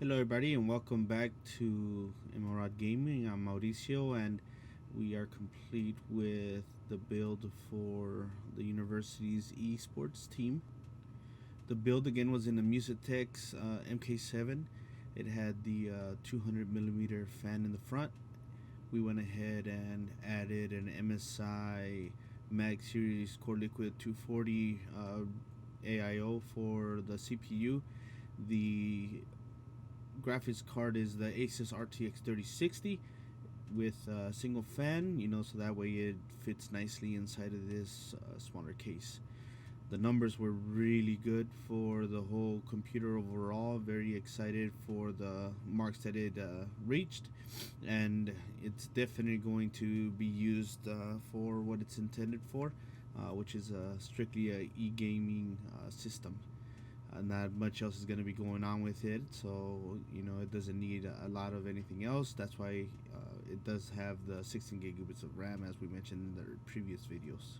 Hello, everybody, and welcome back to Emerald Gaming. I'm Mauricio, and we are complete with the build for the university's esports team. The build again was in the Musitex MK7. It had the 200 millimeter fan in the front. We went ahead and added an MSI Mag Series Core Liquid 240 AIO for the CPU. The graphics card is the Asus RTX 3060 with a single fan, so that way it fits nicely inside of this smaller case. The numbers were really good for the whole computer overall. Very excited for the marks that it reached, and it's definitely going to be used for what it's intended for, which is strictly a e-gaming system. Not much else is going to be going on with it, so it doesn't need a lot of anything else. That's why it does have the 16 gigabits of RAM, as we mentioned in the previous videos.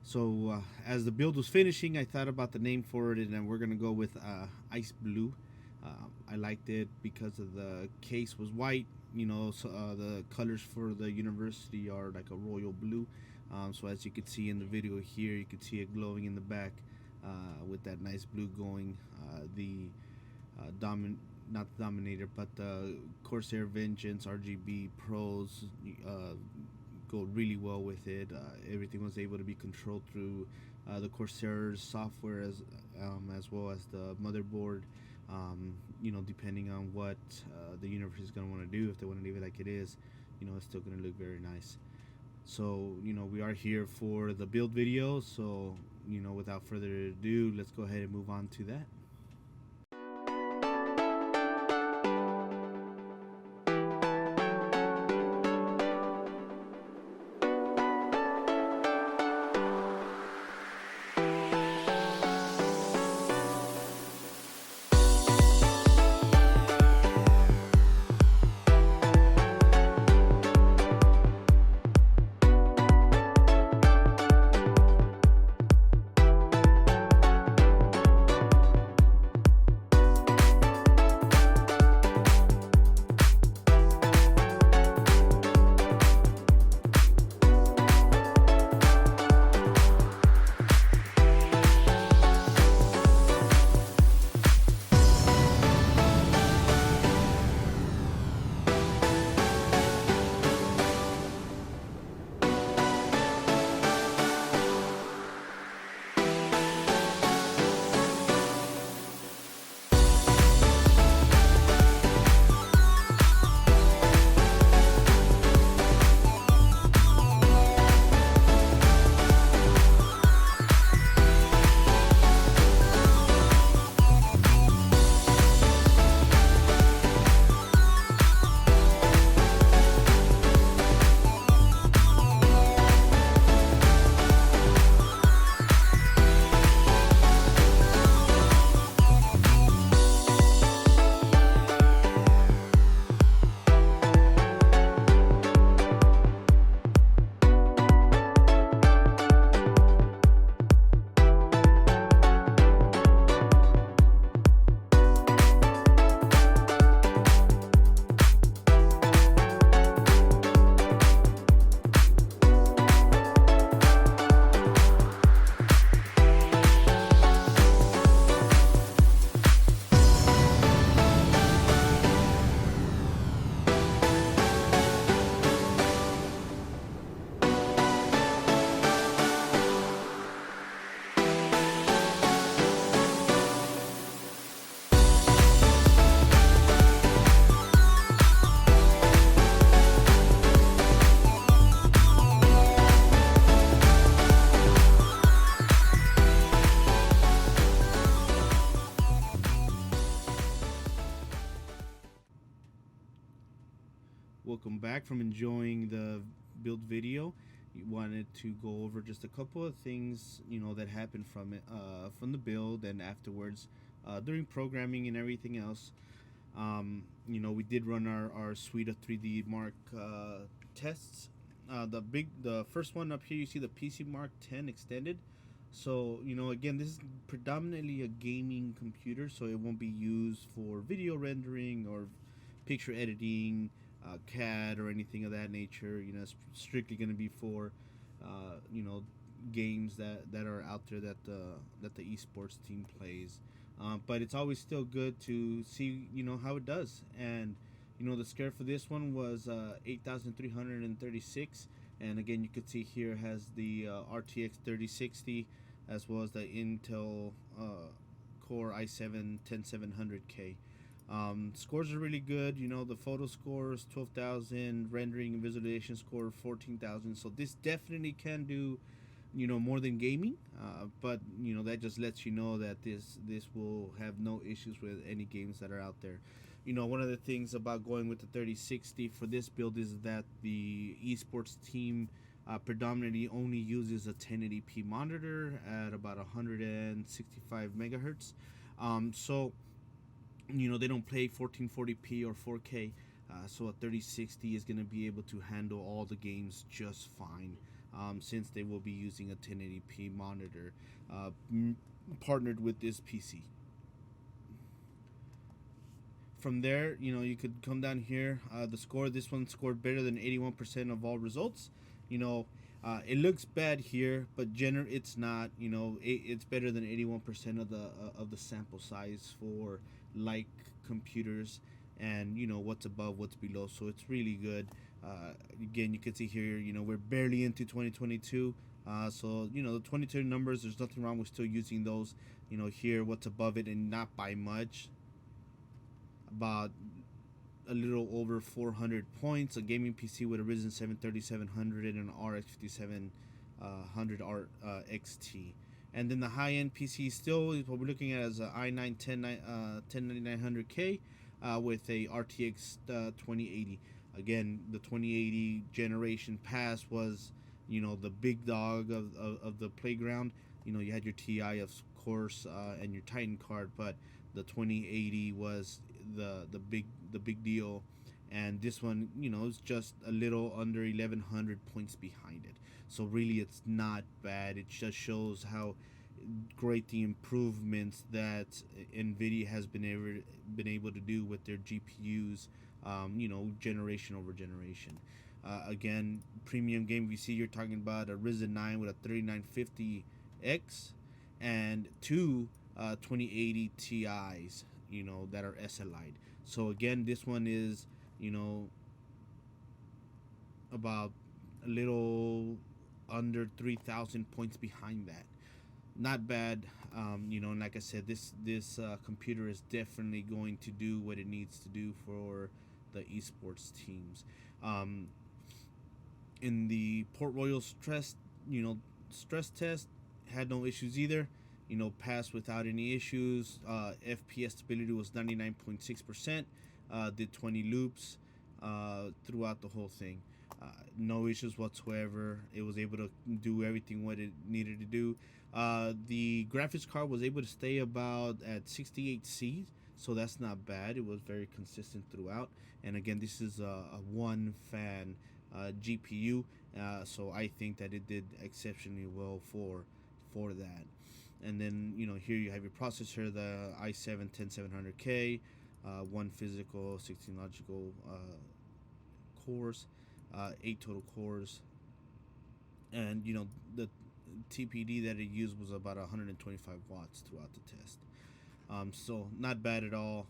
So as the build was finishing, I thought about the name for it, and we're going to go with Ice Blue. I liked it because of the case was white. So the colors for the university are like a royal blue. So as you can see in the video here, you can see it glowing in the back. With that nice blue going, not the Dominator, but the Corsair Vengeance RGB Pros go really well with it. Everything was able to be controlled through the Corsair's software as well as the motherboard. Depending on what the universe is going to want to do, if they want to leave it like it is, it's still going to look very nice. So we are here for the build video, so without further ado, let's go ahead and move on to that. Welcome back from enjoying the build video. You wanted to go over just a couple of things that happened from it, from the build and afterwards, during programming and everything else. We did run our suite of 3D Mark tests. The first one up here, you see the PC Mark 10 extended. So, again, this is predominantly a gaming computer, so it won't be used for video rendering or picture editing, CAD, or anything of that nature. It's strictly going to be for, uh, you know, games that are out there that the esports team plays. But it's always still good to see, how it does. And, the score for this one was 8,336. And again, you could see here has the RTX 3060 as well as the Intel Core i7 10700K. Scores are really good. The photo scores 12,000, rendering and visualization score 14,000. So this definitely can do, more than gaming. But that just lets you know that this will have no issues with any games that are out there. One of the things about going with the 3060 for this build is that the esports team predominantly only uses a 1080p monitor at about 165 megahertz. So they don't play 1440p or 4K. So a 3060 is going to be able to handle all the games just fine, since they will be using a 1080p monitor partnered with this PC. From there, you could come down here. The score, this one scored better than 81% of all results. It looks bad here, but it's not. It's better than 81% of the sample size for like computers, and what's above, what's below. So it's really good. Again, you can see here, we're barely into 2022. So the 22 numbers, there's nothing wrong with still using those. Here, what's above it, and not by much, about a little over 400 points. A gaming PC with a Ryzen 7 3700 and an RX 5700 XT. And then the high-end PC still is what we're looking at as an i9 10900K with a RTX 2080. Again, the 2080 generation pass was, the big dog of the playground. You had your TI, of course, and your Titan card, but the 2080 was the big deal. And this one, is just a little under 1100 points behind it. So really, it's not bad. It just shows how great the improvements that NVIDIA has been able to do with their GPUs, generation over generation. Again, premium game VC, you're talking about a Ryzen 9 with a 3950X and two 2080 Ti's, that are SLI'd. So again, this one is, about a little under 3,000 points behind that. Not bad. And like I said, this computer is definitely going to do what it needs to do for the esports teams. In the Port Royal stress test, had no issues either. Passed without any issues. FPS stability was 99.6%. Did 20 loops throughout the whole thing. No issues whatsoever. It was able to do everything what it needed to do. The graphics card was able to stay about at 68 C, so that's not bad. It was very consistent throughout. And again, this is a one fan GPU, so I think that it did exceptionally well for that. And then here you have your processor, the i7 10700K, one physical, 16 logical cores, 8 total cores, and the TPD that it used was about 125 watts throughout the test. So not bad at all.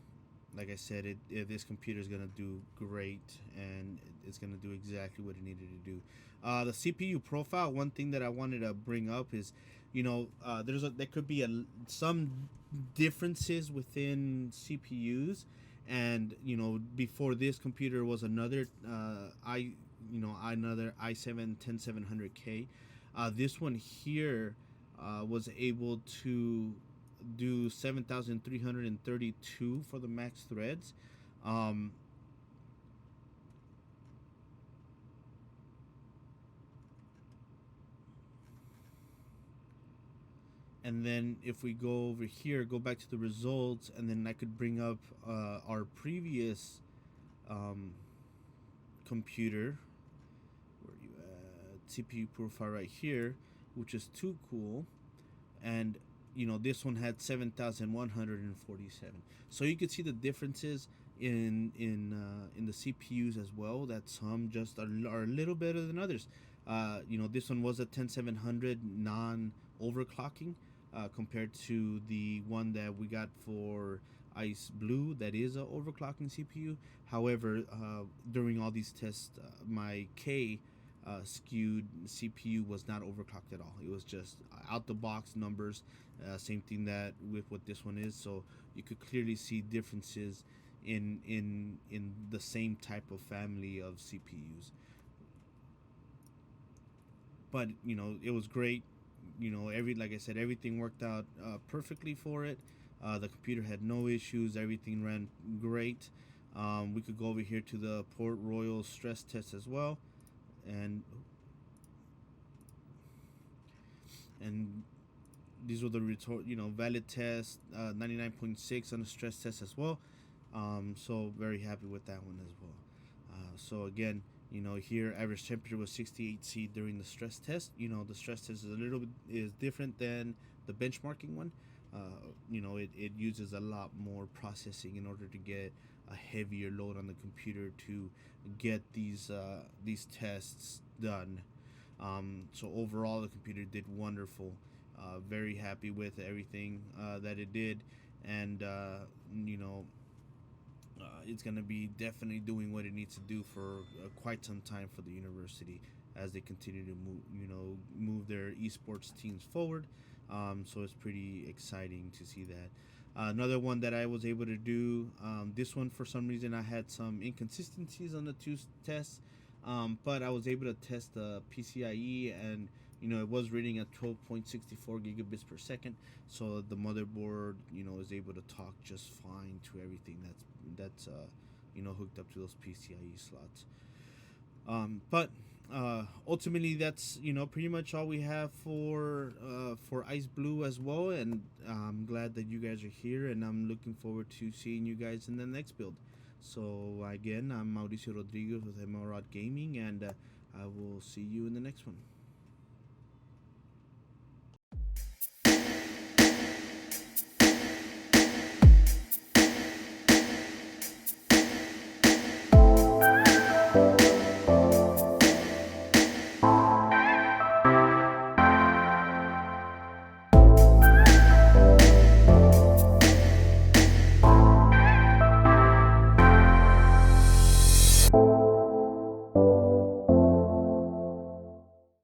Like I said, this computer is gonna do great, and it's gonna do exactly what it needed to do. The CPU profile. One thing that I wanted to bring up is, there could be some differences within CPUs, and before this computer was another another i7 10700K. This one here was able to do 7,332 for the max threads. And then if we go over here, go back to the results, and then I could bring up our previous computer. Where are you at? CPU profile right here, which is too cool. and this one had 7,147. So you could see the differences in the CPUs as well. That some just are a little better than others. This one was a 10700 non overclocking, compared to the one that we got for Ice Blue that is a overclocking CPU. However, during all these tests, my K skewed CPU was not overclocked at all. It was just out the box numbers. Same thing that with what this one is. So you could clearly see differences in the same type of family of CPUs. But it was great. Like I said, everything worked out perfectly for it. The computer had no issues. Everything ran great. We could go over here to the Port Royal stress test as well, and and these were the valid test, 99.6 on the stress test as well. So very happy with that one as well. So again, here average temperature was 68°C during the stress test. The stress test is a little bit is different than the benchmarking one. It uses a lot more processing in order to get a heavier load on the computer to get these tests done. So overall, the computer did wonderful. Very happy with everything that it did, and it's going to be definitely doing what it needs to do for quite some time for the university as they continue to move their esports teams forward. So it's pretty exciting to see that. Another one that I was able to do, this one for some reason I had some inconsistencies on the two tests, but I was able to test the PCIe, and it was reading at 12.64 gigabits per second. So the motherboard is able to talk just fine to everything that's hooked up to those PCIe slots. But ultimately, that's pretty much all we have for Ice Blue as well. And I'm glad that you guys are here, and I'm looking forward to seeing you guys in the next build. So again, I'm Mauricio Rodriguez with Emerald Gaming, and I will see you in the next one.